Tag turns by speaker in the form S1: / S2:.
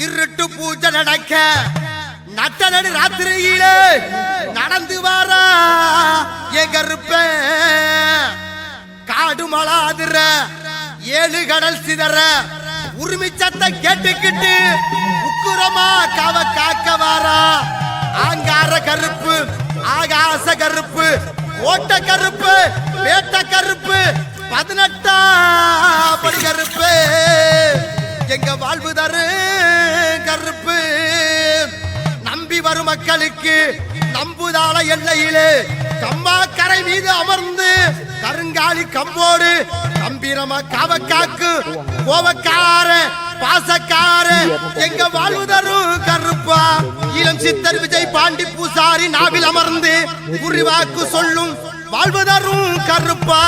S1: இருட்டு பூஜை நடக்க நட்ட நடு ராத்திரியிலே நடந்து வாரா என் கருப்ப காடு மலாதுற ஏழு கடல் சிதற உரிமை சத்தம் கேட்டுக்கிட்டு உக்குரமா காவ காக்க வாரா ஆங்கார கருப்பு ஆகாச கருப்பு ஓட்ட கருப்பு வேட்ட கருப்பு 18ஆம் படி கருப்பு எங்க வாழ்வு தரு கருப்பு நம்பி வரும் மக்களுக்கு நம்புதாள எல்லையிலே கம்மா கரை மீது அமர்ந்து கருங்காலி கம்போடு கம்பீரமா காவக்காக்கு கோவக்கார பாசக்கார எங்க வாழ்வு தரும் கருப்பா இளம் சித்தர் விஜய் பாண்டி பூசாரி நாவில் அமர்ந்து குறிவாக்கு சொல்லும் வாழ்வு தரும் கருப்பா